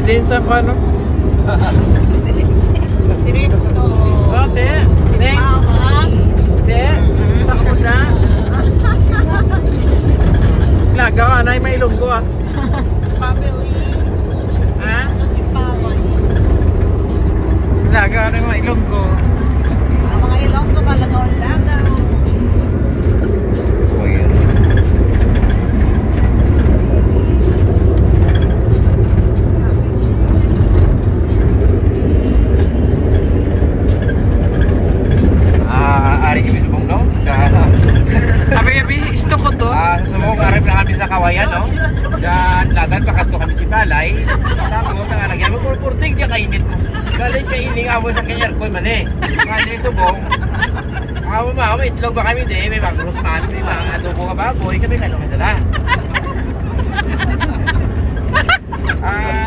Presidensa ko ano? Direkto. Ate, Neng. Ate, takot na. Lagaw, anay may ilunggo ah. Family. Ha? Kasi paway. Lagaw, anay may ilunggo. Ang mga ilong ko malagaw-lagaw. Sa kawayan, no? Dan lagan pakanto kami si Balay. Tapos ang alagyan mo purpurtig diya kainit. Galing kaining amo sa kay aircon man eh. Galing subong. Amo ma, may itlog ba kami di? May bagros man, may mga adobo ka baboy, kami kanong dala.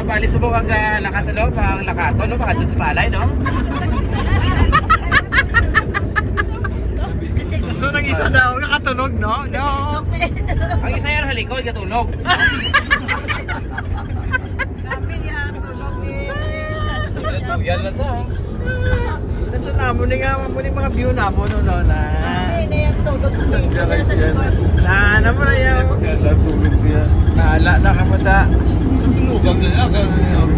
Bali subong ang lakatalo, pang lakato, no? Pakanto si Balay, no? So nang isa daw nakatunog, no? No. Ang isa yan halikod katulog. Kami niya tulog ni. Yan lang sa. Nasa namo ni nga mo ni mga view na mo no na. Kami na yan tulog kasi. Na mo na yan. Magkala tubig siya. Nala na ka mo da. Tulugan na yan.